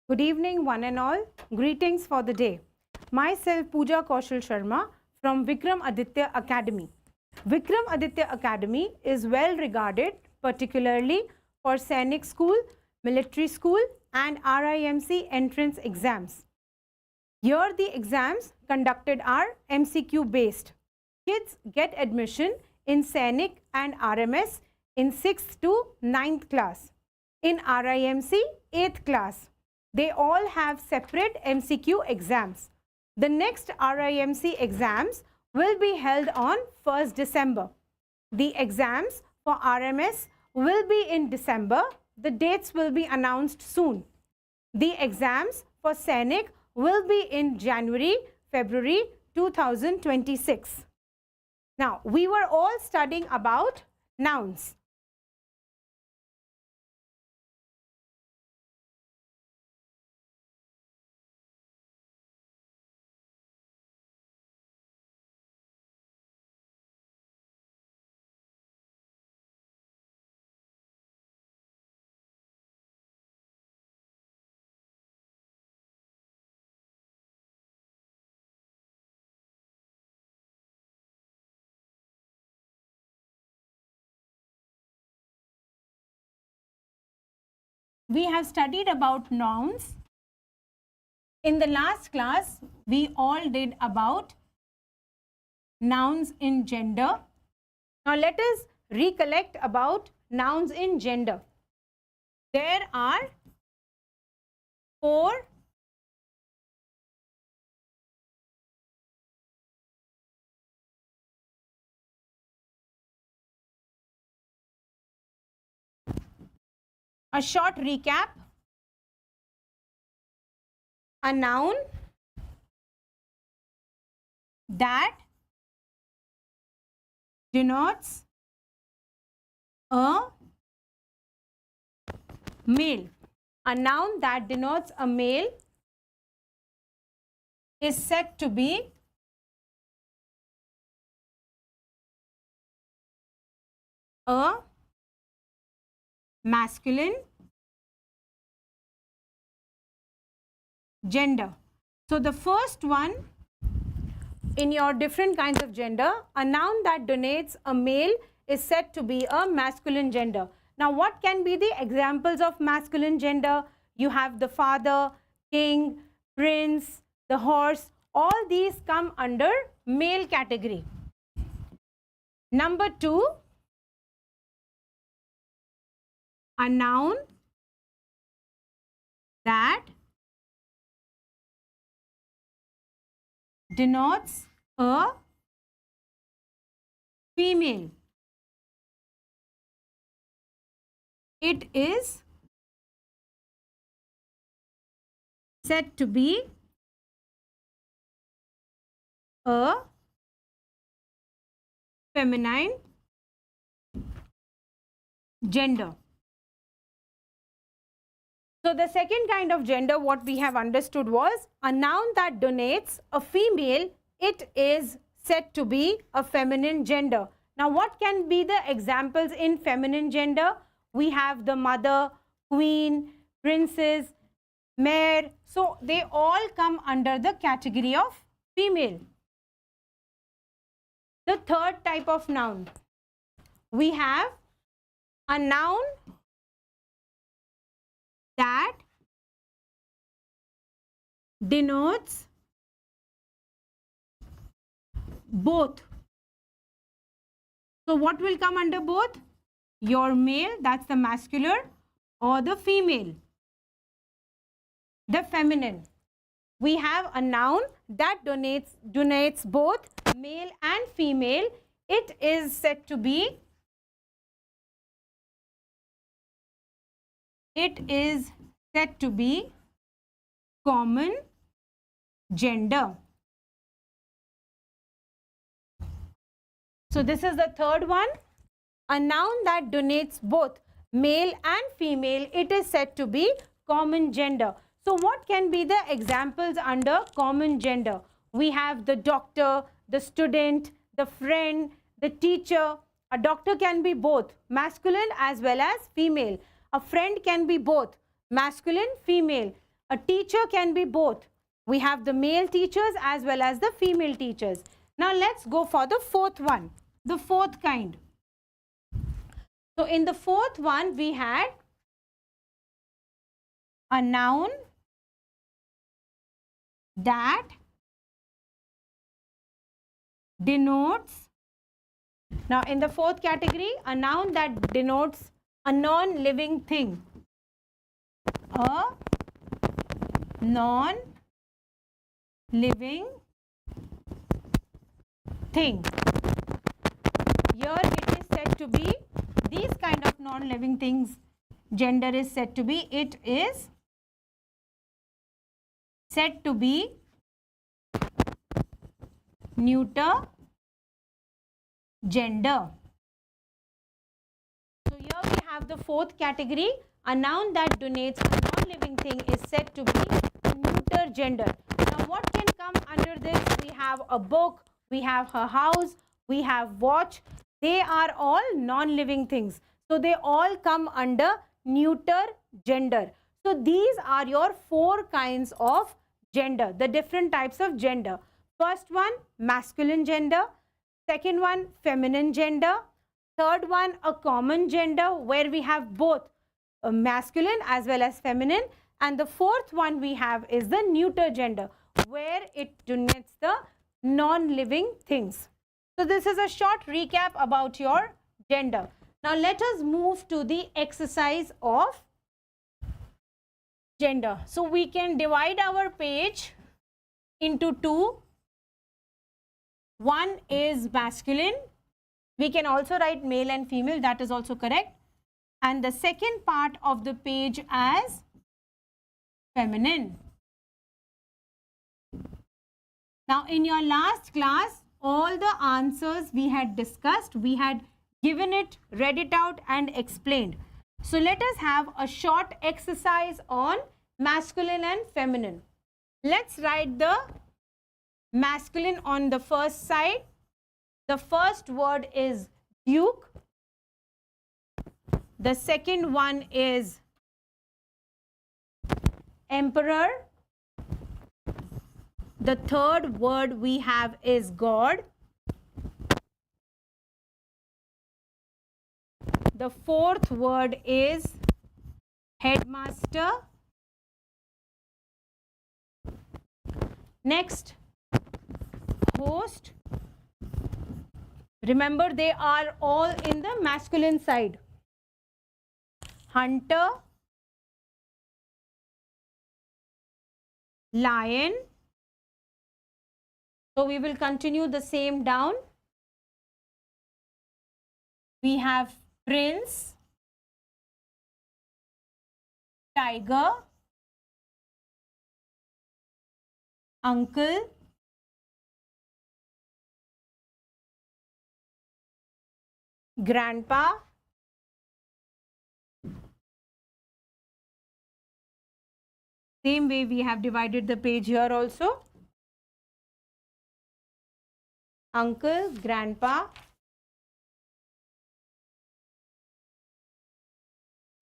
Good evening, one and all. Greetings for the day. Myself, Pooja Kaushal Sharma from Vikram Aditya Academy. Vikram Aditya Academy is well regarded, particularly for Sainik School, Military School, and RIMC entrance exams. Here, the exams conducted are MCQ based. Kids get admission in Sainik and RMS in 6th to 9th class. In RIMC, 8th class. They all have separate MCQ exams. The next RIMC exams will be held on 1st December. The exams for RMS will be in December. The dates will be announced soon. The exams for Sainik will be in January, February 2026. Now, we were all studying about nouns. We have studied about nouns. In the last class, we all did about nouns in gender. Now let us recollect about nouns in gender. There are 4 a short recap. A noun that denotes a male. A noun that denotes a male is said to be a masculine gender. So the first one in your different kinds of gender, a noun that denotes a male is said to be a masculine gender. Now what can be the examples of masculine gender? You have the father, king, prince, the horse. All these come under male category. Number 2, a noun that denotes a female. It is said to be a feminine gender. So the second kind of gender, what we have understood was a noun that denotes a female, it is said to be a feminine gender. Now what can be the examples in feminine gender? We have the mother, queen, princess, mare. So they all come under the category of female. The third type of noun, we have a noun that denotes both. So what will come under both? Your male, that's the masculine, or the female, the feminine. We have a noun that denotes both male and female. It is said to be common gender. So this is the third one. A noun that denotes both male and female, it is said to be common gender. So what can be the examples under common gender? We have the doctor, the student, the friend, the teacher. A doctor can be both masculine as well as female. A friend can be both masculine, female. A teacher can be both. We have the male teachers as well as the female teachers. Now let's go for the fourth one, the fourth kind. So in the fourth one, we had a noun that denotes, now in the fourth category, a noun that denotes a non-living thing. A non-living thing. Here it is said to be, these kind of non-living things, gender is said to be, it is said to be neuter gender. So here we have the fourth category. A noun that denotes a non-living thing is said to be a neuter gender. Now what can come under this? We have a book, we have a house, we have watch. They are all non-living things. So they all come under neuter gender. So these are your four kinds of gender, the different types of gender. First one, masculine gender. Second one, feminine gender. Third one, a common gender where we have both masculine as well as feminine. And the fourth one we have is the neuter gender where it denotes the non-living things. So this is a short recap about your gender. Now let us move to the exercise of gender. So we can divide our page into two. One is masculine. We can also write male and female, that is also correct. And the second part of the page as feminine. Now in your last class, all the answers we had discussed, we had given it, read it out and explained. So let us have a short exercise on masculine and feminine. Let's write the masculine on the first side. The first word is duke. The second one is emperor. The third word we have is God. The fourth word is headmaster. Next, host. Remember, they are all in the masculine side. Hunter, lion. So we will continue the same down. We have prince, tiger, uncle, grandpa, same way we have divided the page here also. Uncle, grandpa,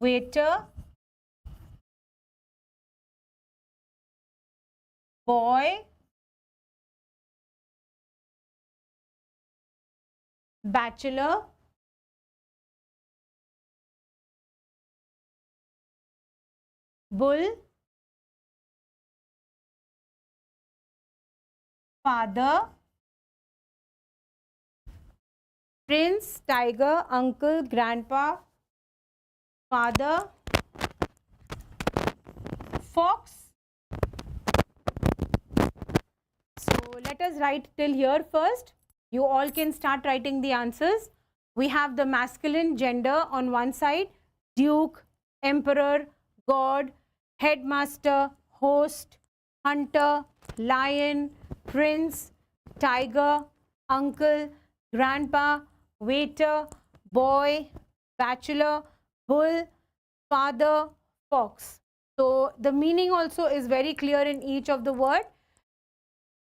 waiter, boy, bachelor, bull, father, prince, tiger, uncle, grandpa, father, fox. So let us write till here first. You all can start writing the answers. We have the masculine gender on one side, duke, emperor, god, headmaster, host, hunter, lion, prince, tiger, uncle, grandpa, waiter, boy, bachelor, bull, father, fox. So the meaning also is very clear in each of the word.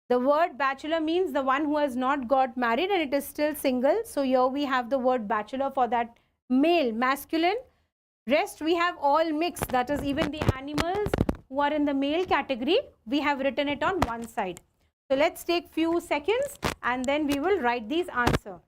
The word bachelor means the one who has not got married and it is still single. So here we have the word bachelor for that male, masculine. Rest we have all mixed, that is even the animals who who are in the male category, we have written it on one side. So let's take few seconds and then we will write these answers.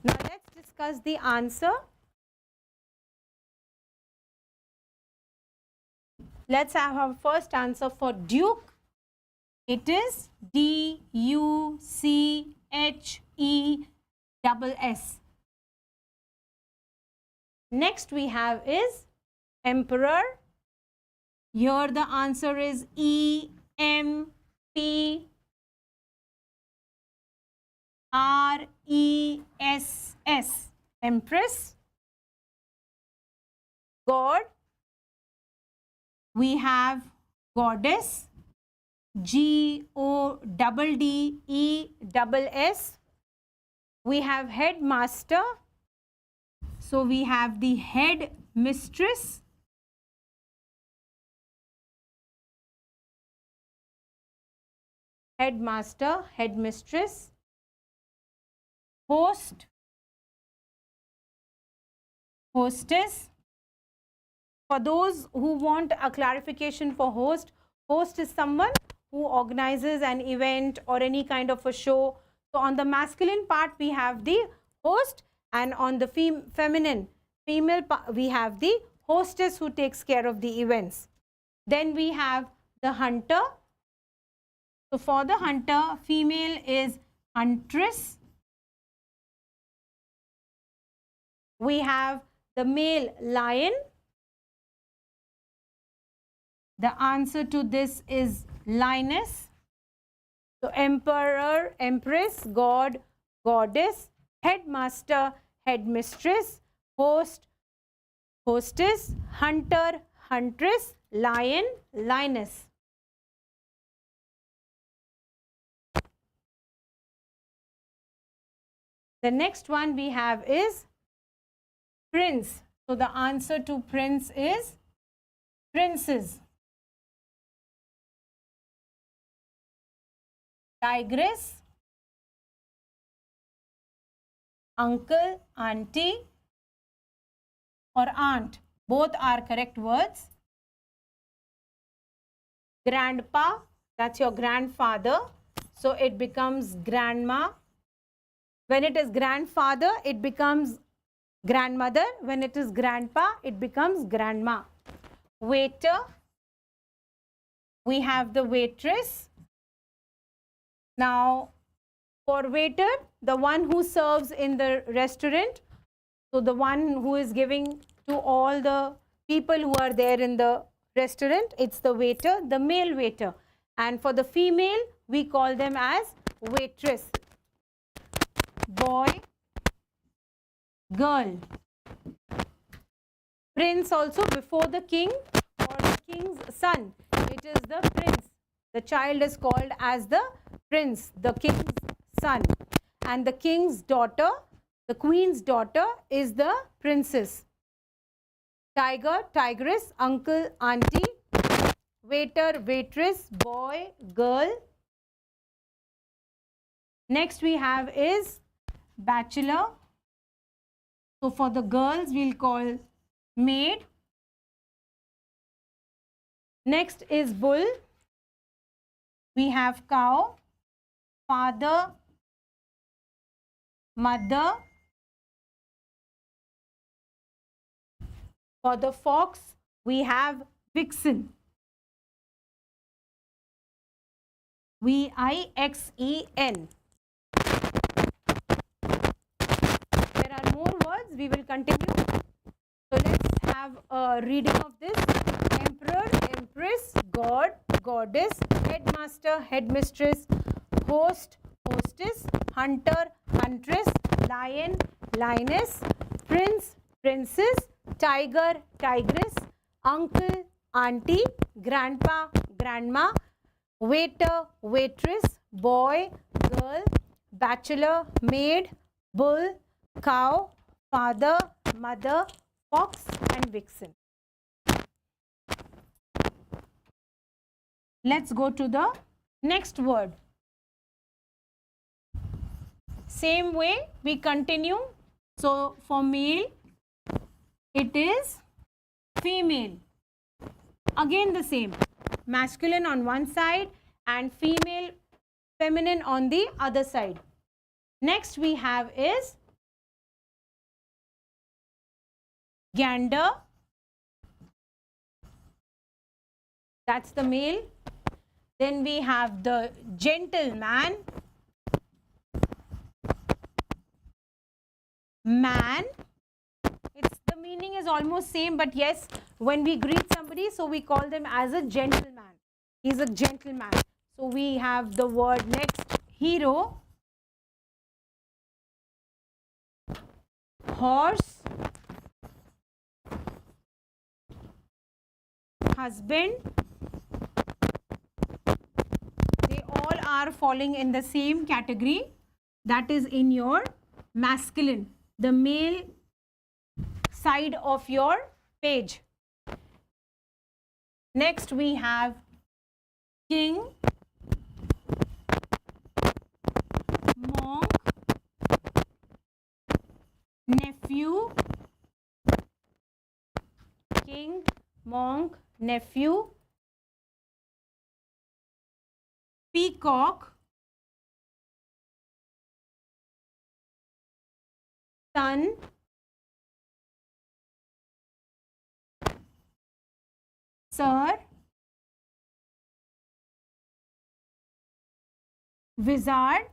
Now let's discuss the answer. Let's have our first answer for Duke. It is D-U-C-H-E-S-S. Next we have is Emperor. Here the answer is E-M-P-R-E-S-S. Empress. God. We have Goddess. G-O-D-D-E-S-S. We have Headmaster. So we have the Headmistress. Headmaster, Headmistress. Host, Hostess. For those who want a clarification for host, host is someone who organizes an event or any kind of a show. So on the masculine part we have the host, and on the female we have the hostess who takes care of the events. Then we have the hunter. So for the hunter, female is huntress. We have the male lion. The answer to this is lioness. So emperor, empress, god, goddess, headmaster, headmistress, host, hostess, hunter, huntress, lion, lioness. The next one we have is prince. So the answer to prince is princess. Tigress, uncle, auntie or aunt, both are correct words. Grandpa, that's your grandfather, so it becomes grandma. When it is grandfather, it becomes grandmother. When it is grandpa, it becomes grandma. Waiter, we have the waitress. Now for waiter, the one who serves in the restaurant, so the one who is giving to all the people who are there in the restaurant, it's the waiter, the male waiter. And for the female, we call them as waitress. Boy, girl. Prince also, before the king or the king's son, it is the prince. The child is called as the prince, the king's son. And the king's daughter, the queen's daughter, is the princess. Tiger, tigress, uncle, auntie. Waiter, waitress, boy, girl. Next we have is bachelor. So for the girls, we'll call maid. Next is bull. We have cow, father, mother. For the fox, we have vixen. V-I-X-E-N. There are more words, we will continue. So let's have a reading of this. Emperor, empress, god, goddess, headmaster, headmistress, host, hostess, hunter, huntress, lion, lioness, prince, princess, tiger, tigress, uncle, auntie, grandpa, grandma, waiter, waitress, boy, girl, bachelor, maid, bull, cow, father, mother, fox and vixen. Let's go to the next word. Same way we continue. So for male, it is female. Again the same. Masculine on one side and female, feminine on the other side. Next we have is gander. That's the male. Then we have the gentleman, man. It's the meaning is almost same, but yes, when we greet somebody, so we call them as a gentleman. He's a gentleman. So we have the word next, hero, horse, husband. They all are falling in the same category, that is in your masculine, the male side of your page. Next we have king, monk, nephew, king, monk, nephew, peacock, son, sir, wizard,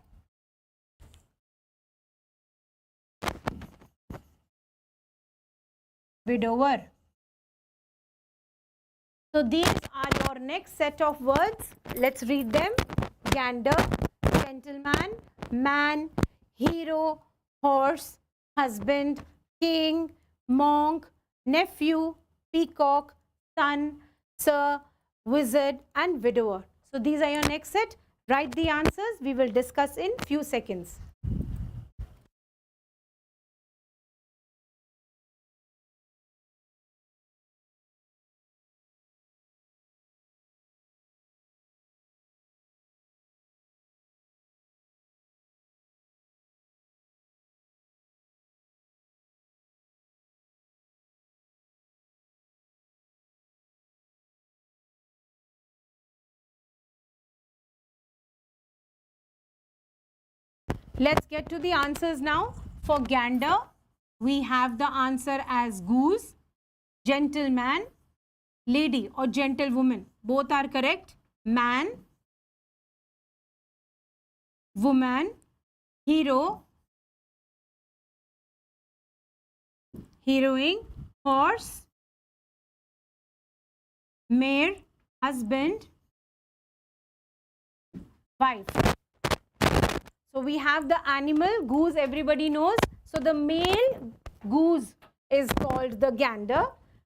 widower. So these are your next set of words. Let's read them. Gander, gentleman, man, hero, horse, husband, king, monk, nephew, peacock, son, sir, wizard and widower. So these are your next set. Write the answers. We will discuss in few seconds. Let's get to the answers now. For gander, we have the answer as goose, gentleman, lady or gentlewoman. Both are correct. Man, woman, hero, heroine, horse, mare, husband, wife. So we have the animal goose, everybody knows. So the male goose is called the gander.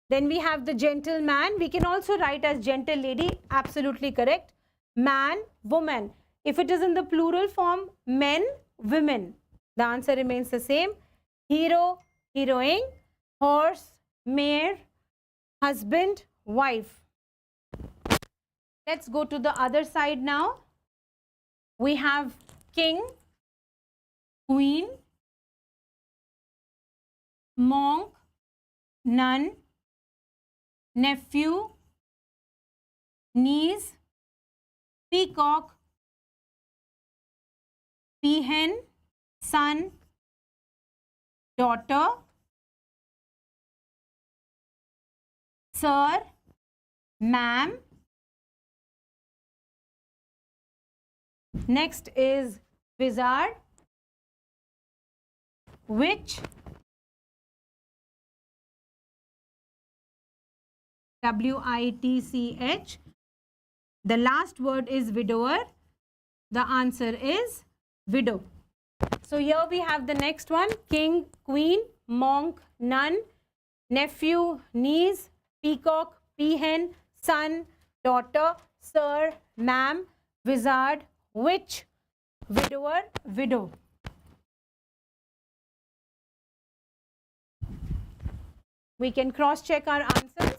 Then we have the gentleman. We can also write as gentle lady, absolutely correct. Man, woman. If it is in the plural form, men, women. The answer remains the same. Hero, heroine, horse, mare, husband, wife. Let's go to the other side now. We have king, queen, monk, nun, nephew, niece, peacock, peahen, son, daughter, sir, ma'am. Next is wizard, witch, W-I-T-C-H. The last word is widower. The answer is widow. So here we have the next one: king, queen, monk, nun, nephew, niece, peacock, peahen, son, daughter, sir, ma'am, wizard, witch, widower, widow. We can cross check our answers.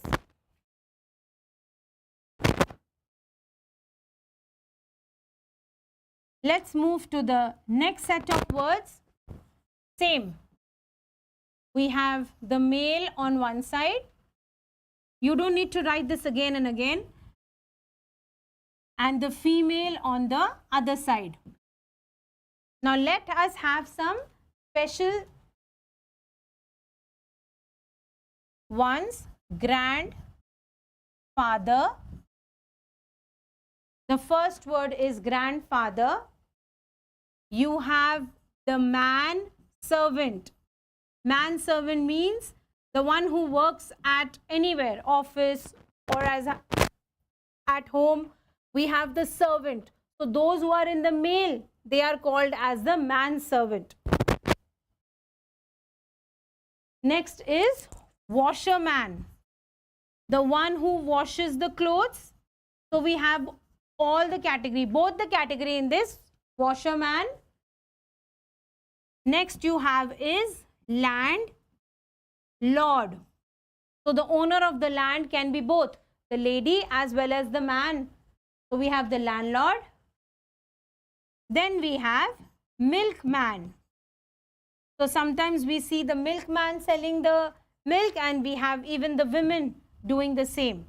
Let's move to the next set of words. Same. We have the male on one side. You don't need to write this again and again. And the female on the other side. Now let us have some special ones. Grandfather. The first word is grandfather. You have the man servant. Man servant means the one who works at anywhere, office or as at home. We have the servant. So those who are in the male, they are called as the man servant. Next is washerman. The one who washes the clothes. So we have all the category, both the category in this washerman. Next you have is landlord. So the owner of the land can be both the lady as well as the man. So we have the landlord. Then we have milkman. So sometimes we see the milkman selling the milk, and we have even the women doing the same.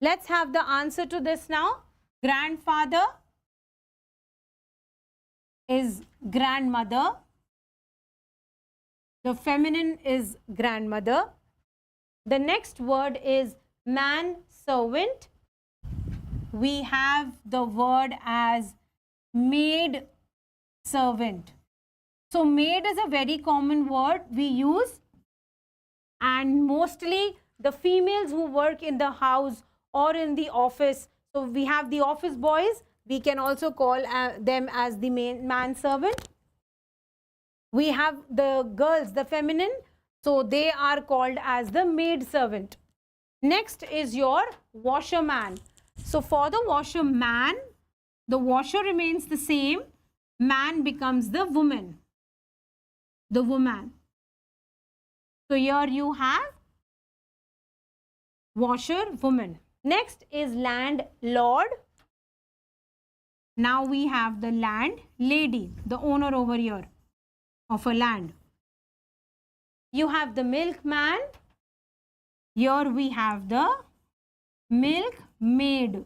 Let's have the answer to this now. Grandfather is grandmother. The feminine is grandmother. The next word is man servant. We have the word as maid servant. So maid is a very common word we use, and mostly the females who work in the house or in the office. So we have the office boys. We can also call them as the man servant. We have the girls, the feminine. So they are called as the maid servant. Next is your washerman. So for the washerman, the washer remains the same. Man becomes the woman. The woman. So here you have washer, woman. Next is landlord. Now we have the landlady, the owner over here of a land. You have the milkman. Here we have the milkmaid.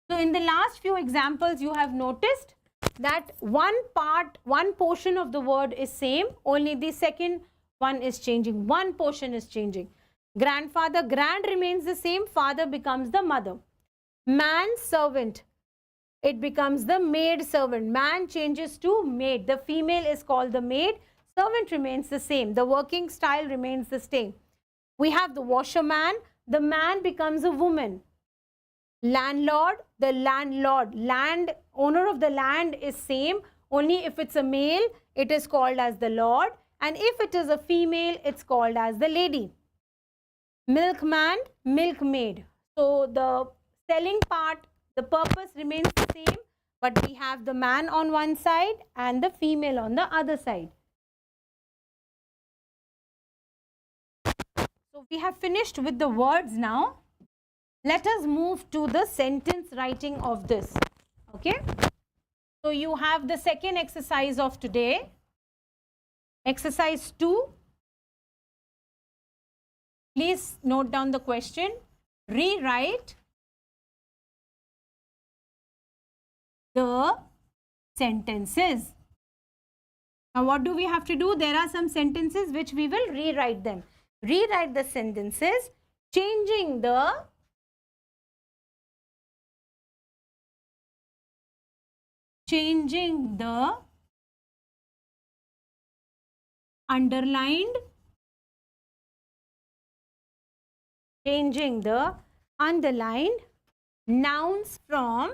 So in the last few examples, you have noticed that one portion of the word is same, only the second one is changing. One portion is changing. Grandfather, grand remains the same, father becomes the mother. Man servant, it becomes the maid servant. Man changes to maid. The female is called the maid. Servant remains the same. The working style remains the same. We have the washerman. The man becomes a woman. Landlord, the landlord. Land, owner of the land is same. Only if it's a male, it is called as the lord. And if it is a female, it's called as the lady. Milkman, milkmaid. So the selling part, the purpose remains the same, but we have the man on one side and the female on the other side. So we have finished with the words now. Let us move to the sentence writing of this. Okay. So you have the second exercise of today. Exercise 2. Please note down the question. Rewrite the sentences. Now what do we have to do? There are some sentences which we will rewrite them. Rewrite the sentences, changing the underlined, nouns from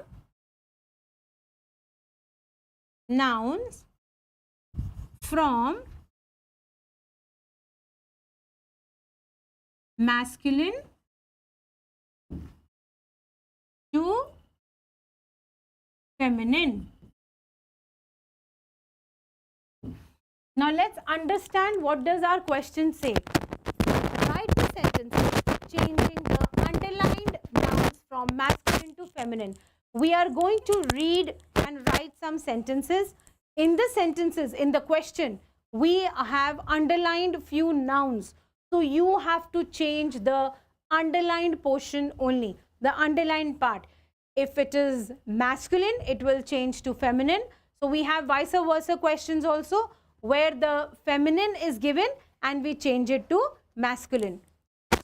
masculine to feminine. Now let's understand what does our question say. Write the sentences changing the underlined nouns from masculine to feminine. We are going to read and write some sentences. In the sentences, in the question, we have underlined few nouns. So you have to change the underlined portion only, the underlined part. If it is masculine, it will change to feminine. So we have vice versa questions also, where the feminine is given and we change it to masculine.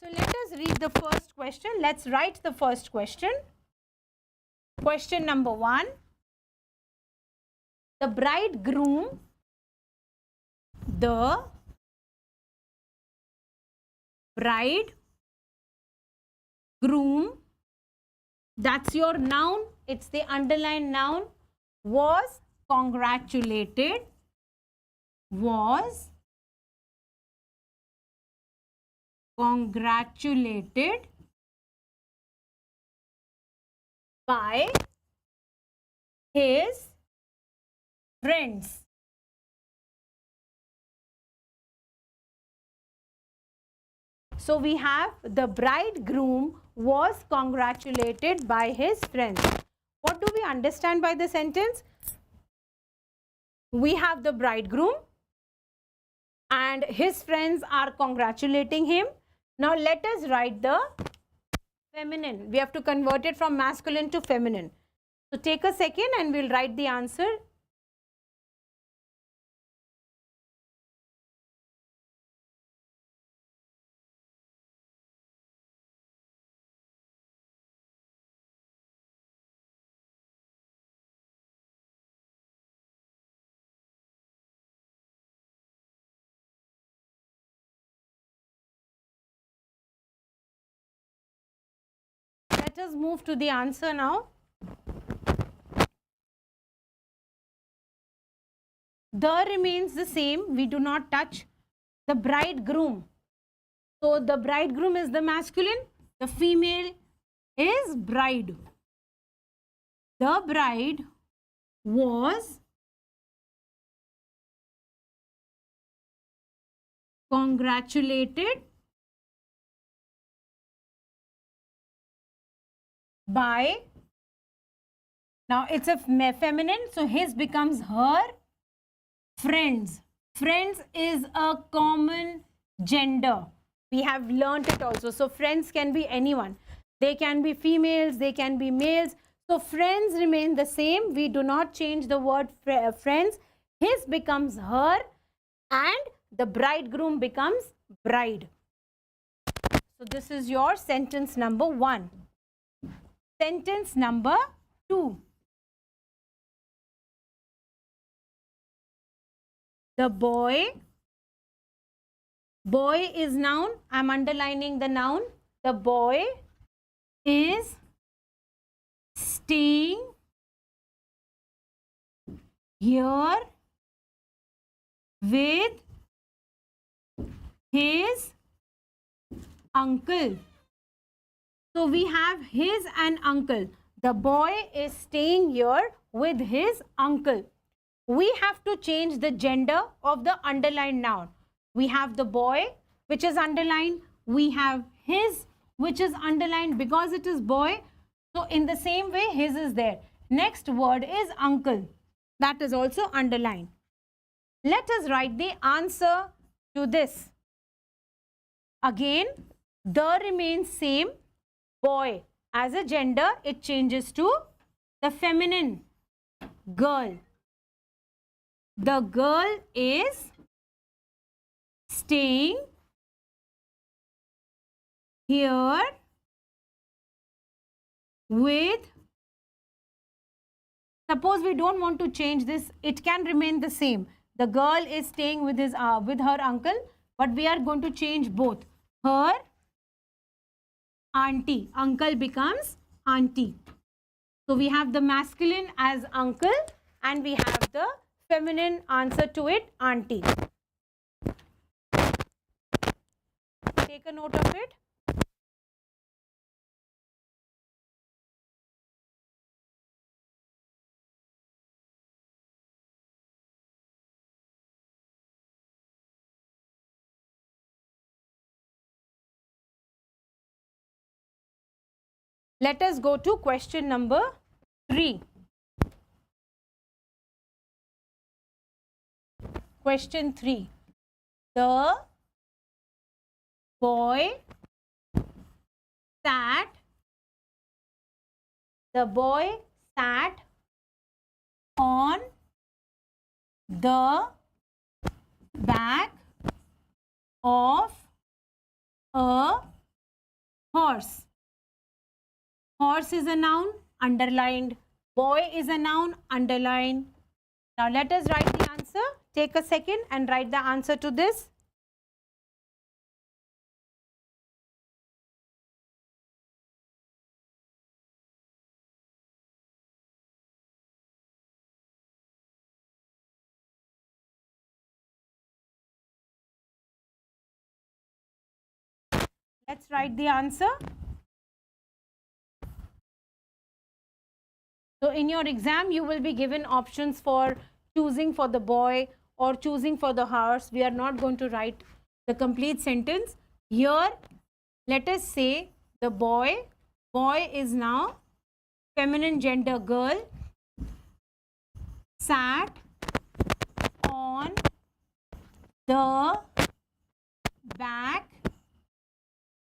So let us read the first question. Let's write the first question. Question number 1. The bridegroom, that's your noun, it's the underlined noun, was congratulated by his friends. So we have the bridegroom was congratulated by his friends. What do we understand by the sentence? We have the bridegroom and his friends are congratulating him. Now let us write the feminine. We have to convert it from masculine to feminine. So take a second and we'll write the answer. Let us move to the answer now. The remains the same. We do not touch the bridegroom. So the bridegroom is the masculine. The female is bride. The bride was congratulated by, now it's a feminine, so his becomes her friends. Friends is a common gender. We have learnt it also. So friends can be anyone. They can be females, they can be males. So friends remain the same. We do not change the word friends. His becomes her and the bridegroom becomes bride. So this is your sentence number 1. Sentence number 2. The boy is noun. I am underlining the noun. The boy is staying here with his uncle. So we have his and uncle. The boy is staying here with his uncle. We have to change the gender of the underlined noun. We have the boy, which is underlined. We have his, which is underlined because it is boy. So in the same way, his is there. Next word is uncle. That is also underlined. Let us write the answer to this. Again, the remains same. Boy, as a gender, it changes to the feminine, girl. The girl is staying here with, suppose we don't want to change this, it can remain the same. The girl is staying with her uncle, but we are going to change both. Her auntie. Uncle becomes auntie. So we have the masculine as uncle and we have the feminine answer to it, auntie. Take Take a note of it. Let us go to question number 3. Question 3. The boy sat on the back of a horse. Horse is a noun, underlined. Boy is a noun, underlined. Now let us write the answer. Take a second and write the answer to this. Let's write the answer. So in your exam, you will be given options for choosing for the boy or choosing for the horse. We are not going to write the complete sentence. Here, let us say the boy. Boy is now feminine gender girl. Sat on the back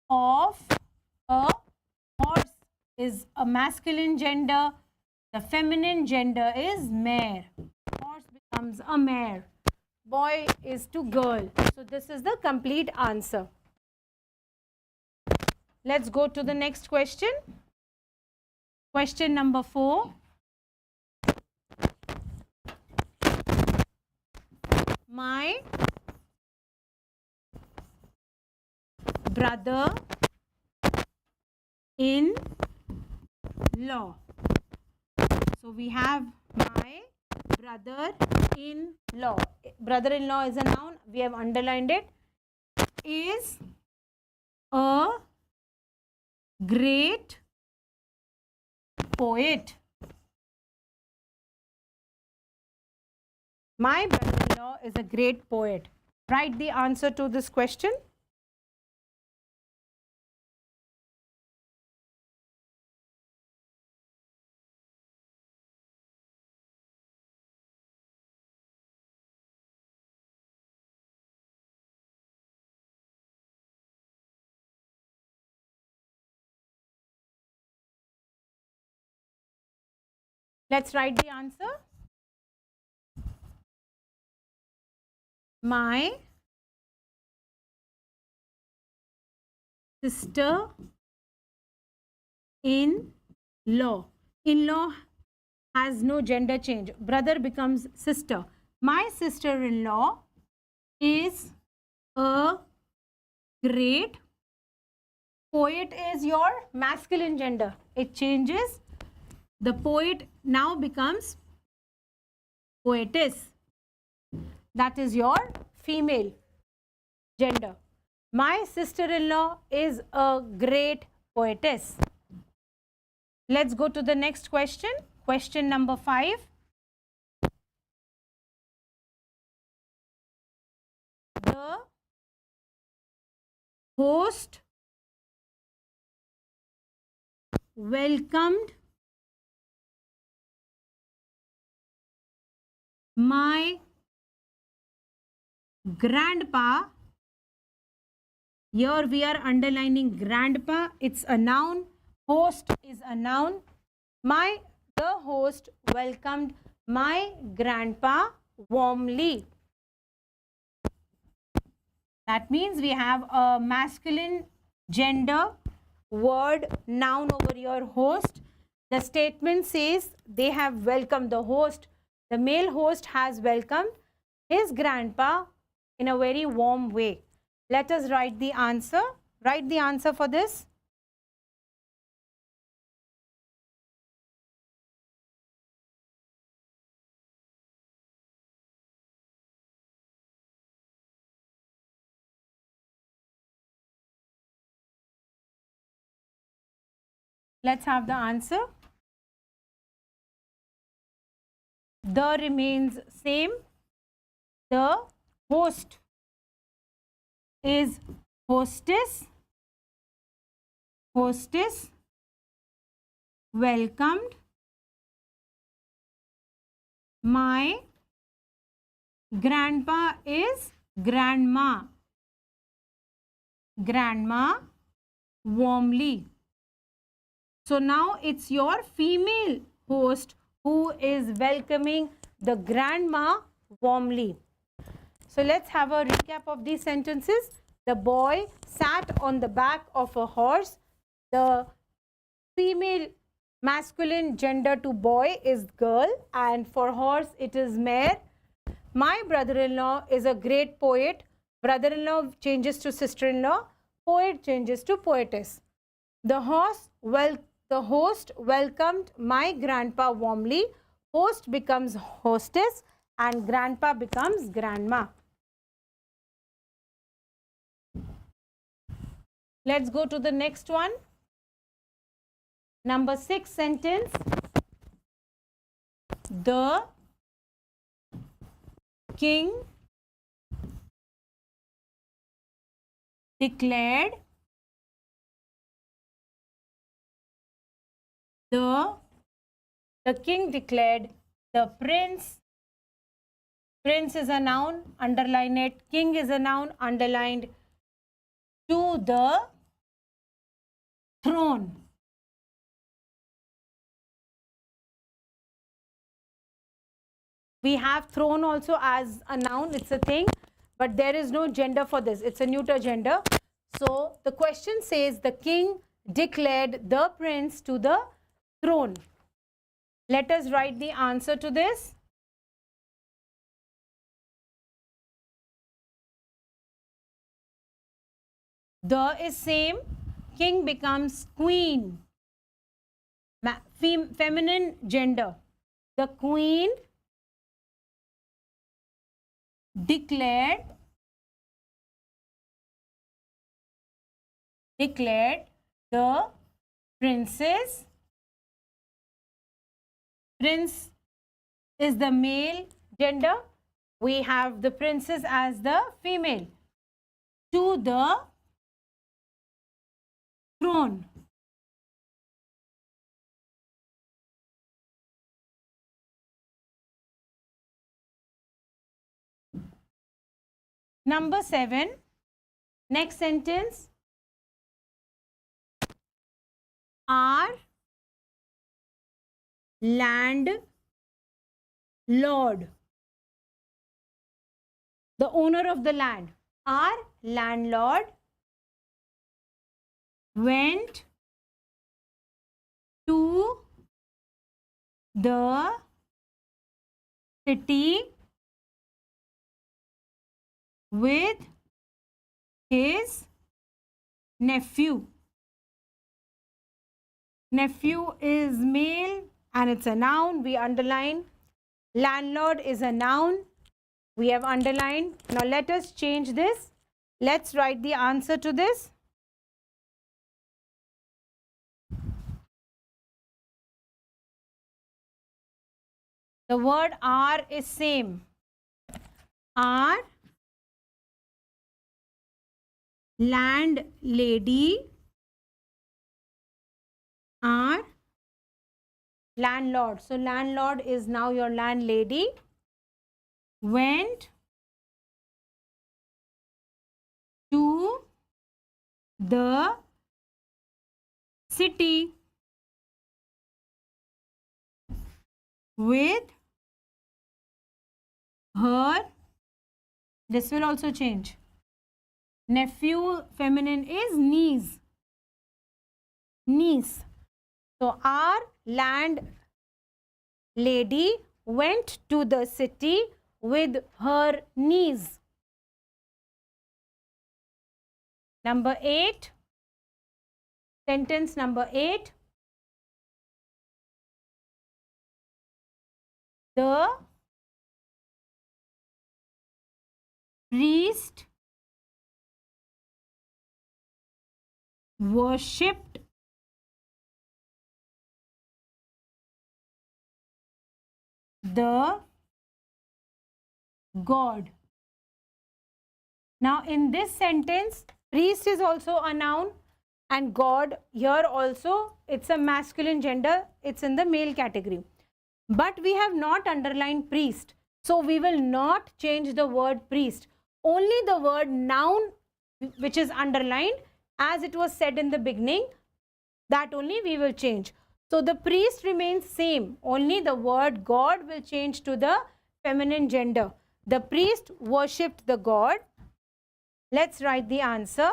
of a horse is a masculine gender. The feminine gender is mare. Horse becomes a mare. Boy is to girl. So this is the complete answer. Let's go to the next question. Question number 4. My brother-in-law. So we have my brother-in-law. Brother-in-law is a noun. We have underlined it. Is a great poet. My brother-in-law is a great poet. Write the answer to this question. Let's write the answer. My sister-in-law. In-law has no gender change. Brother becomes sister. My sister-in-law is a great poet. Is your masculine gender. It changes. The poet now becomes poetess. That is your female gender. My sister-in-law is a great poetess. Let's go to the next question. Question number 5. The host welcomed my grandpa. Here we are underlining grandpa. It's a noun. Host is a noun. The host welcomed my grandpa warmly. That means we have a masculine gender word noun over your host. The statement says they have welcomed the host. The male host has welcomed his grandpa in a very warm way. Let us write the answer. Write the answer for this. Let's have the answer. The remains same. The host is hostess. Hostess welcomed my grandpa is grandma. Grandma warmly. So now it's your female host who is welcoming the grandma warmly. So let's have a recap of these sentences. The boy sat on the back of a horse. The female masculine gender to boy is girl, and for horse it is mare. My brother-in-law is a great poet. Brother-in-law changes to sister-in-law. Poet changes to poetess. The host welcomed my grandpa warmly. Host becomes hostess and grandpa becomes grandma. Let's go to the next one. Number 6 sentence. The king declared the king declared the prince. Prince is a noun, underline it. King is a noun, underlined. To the throne. We have throne also as a noun, it's a thing, but there is no gender for this. It's a neuter gender. So the question says the king declared the prince to the throne. Let us write the answer to this. The is same. King becomes queen. Feminine gender. The queen declared the princess. Prince is the male gender. We have the princess as the female. To the throne. Number 7. Next sentence. Our landlord, the owner of the land. Our landlord went to the city with his nephew. Nephew is male and it's a noun. We underline. Landlord is a noun. We have underlined. Now let us change this. Let's write the answer to this. The word "are" is same. Our landlady, our landlord. So landlord is now your landlady. Went to the city with her. This will also change. Nephew feminine is niece. Niece. So our landlady went to the city with her niece. Number 8. Sentence number 8. The priest worshipped the god. Now in this sentence, priest is also a noun and god here also, it's a masculine gender, it's in the male category. But we have not underlined priest, so we will not change the word priest. Only the word noun which is underlined, as it was said in the beginning, that only we will change. So the priest remains same, only the word god will change to the feminine gender. The priest worshipped the god. Let's write the answer.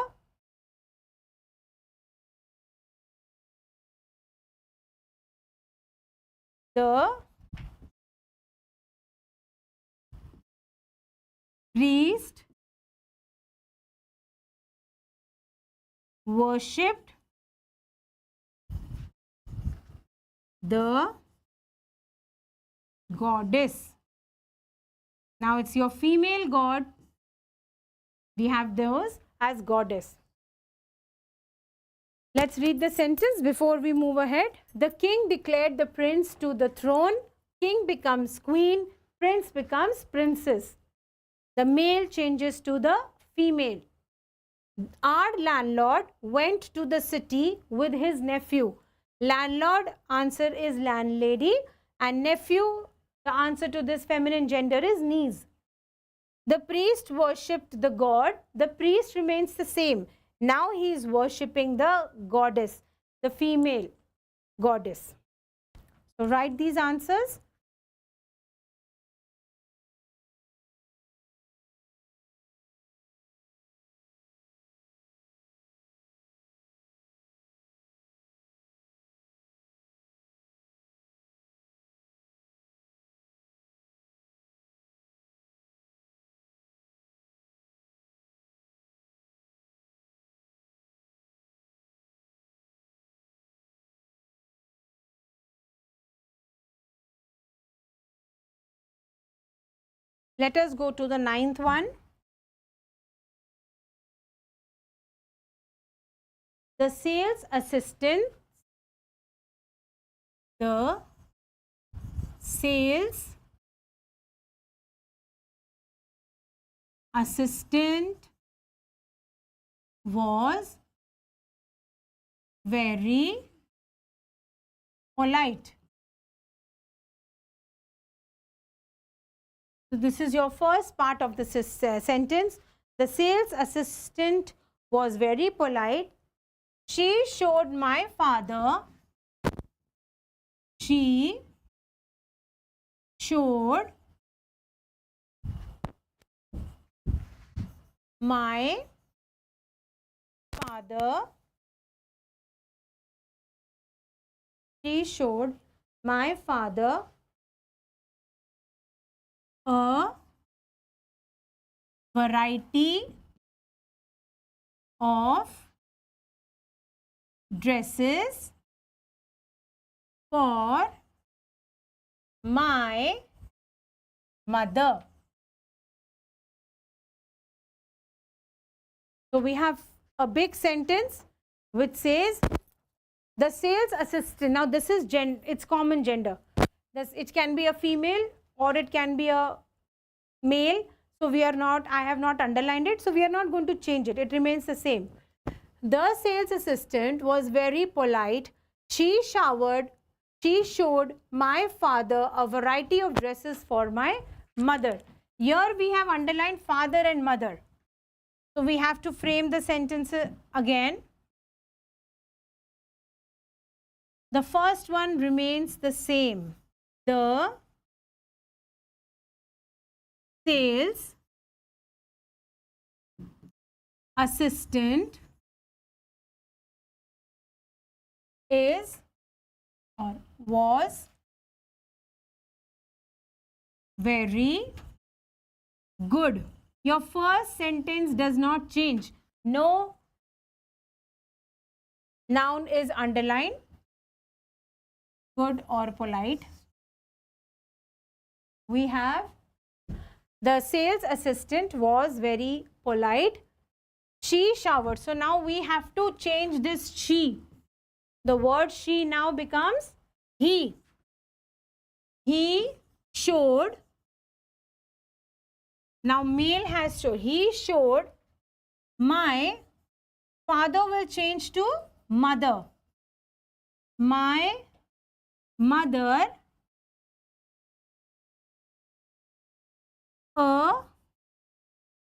The priest worshipped the goddess. Now it's your female god. We have those as goddess. Let's read the sentence before we move ahead. The king declared the prince to the throne. King becomes queen. Prince becomes princess. The male changes to the female. Our landlord went to the city with his nephew. Landlord answer is landlady and nephew, the answer to this feminine gender is niece. The priest worshipped the god. The priest remains the same. Now he is worshipping the goddess, the female goddess. So write these answers. Let us go to the 9th one. The sales assistant, the sales assistant was very polite. So this is your first part of the sentence. The sales assistant was very polite. She showed my father. She showed my father. She showed my father a variety of dresses for my mother. So we have a big sentence which says the sales assistant. Now this is it's common gender. It can be a female or it can be a male. So we are not, I have not underlined it, so we are not going to change it. It remains the same. The sales assistant was very polite. She showed my father a variety of dresses for my mother. Here we have underlined father and mother. So we have to frame the sentence again. The first one remains the same. The sales assistant is or was very good. Your first sentence does not change. No noun is underlined. Good or polite. We have the sales assistant was very polite. She showered. So now we have to change this she. The word she now becomes he. He showed. Now male has showed. He showed. My father will change to mother. My mother a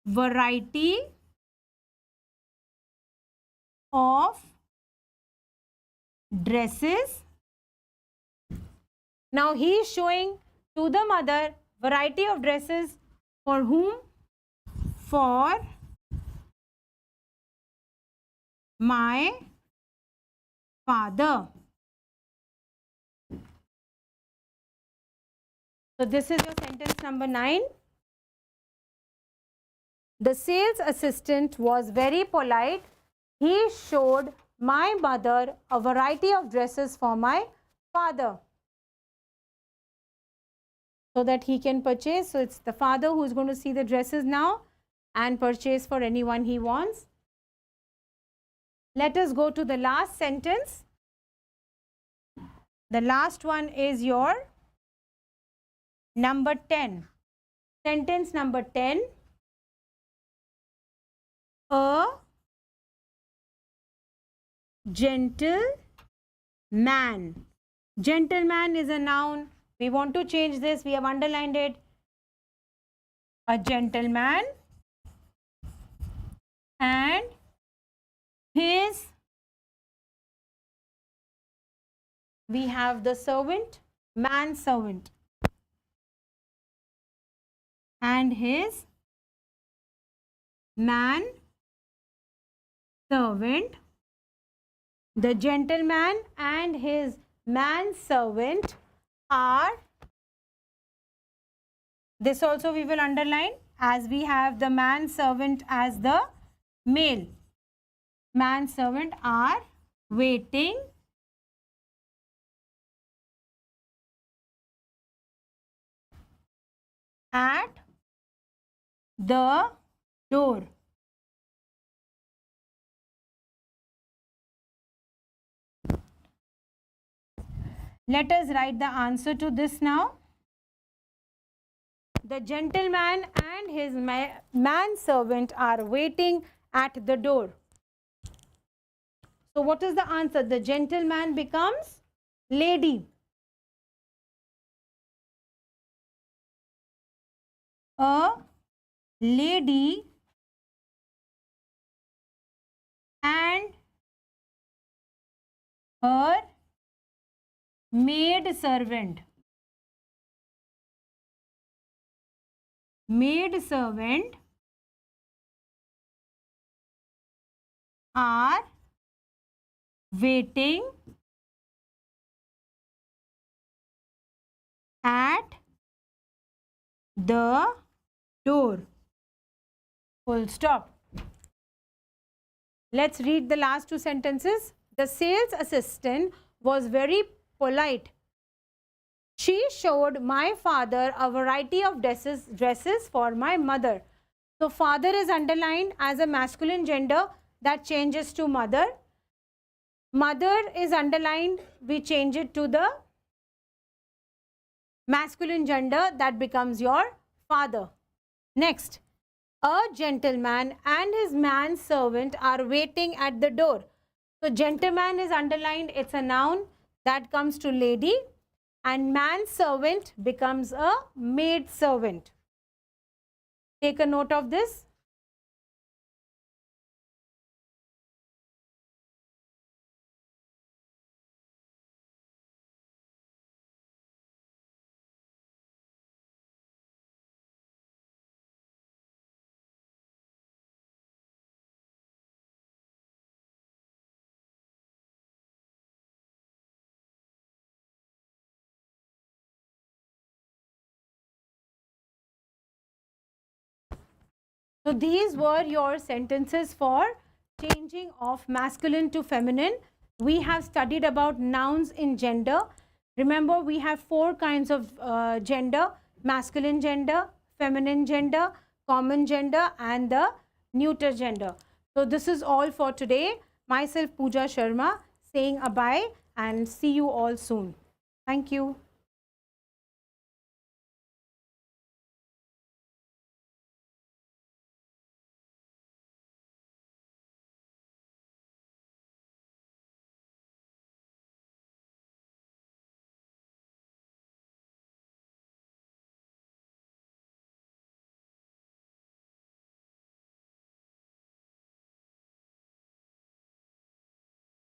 variety of dresses. Now he is showing to the mother variety of dresses for whom? For my father. So this is your sentence number 9. The sales assistant was very polite. He showed my mother a variety of dresses for my father, so that he can purchase. So it's the father who is going to see the dresses now and purchase for anyone he wants. Let us go to the last sentence. The last one is your number 10. Sentence number 10. A gentleman. Gentleman is a noun. We want to change this. We have underlined it. A gentleman and his, we have the servant, manservant, and his manservant. The gentleman and his manservant are, this also we will underline, as we have the manservant as the male. Manservant are waiting at the door. Let us write the answer to this now. The gentleman and his manservant are waiting at the door. So what is the answer? The gentleman becomes lady. A lady and her maid servant. Maid servant are waiting at the door. Full stop. Let's read the last two sentences. The sales assistant was very polite. She showed my father a variety of dresses for my mother. So father is underlined as a masculine gender, that changes to mother. Mother is underlined, we change it to the masculine gender, that becomes your father. Next, a gentleman and his manservant are waiting at the door. So gentleman is underlined, it's a noun, that comes to lady, and manservant becomes a maid servant. Take a note of this. So these were your sentences for changing of masculine to feminine. We have studied about nouns in gender. Remember, we have 4 kinds of gender: masculine gender, feminine gender, common gender, and the neuter gender. So this is all for today. Myself, Pooja Sharma, saying a bye and see you all soon. Thank you.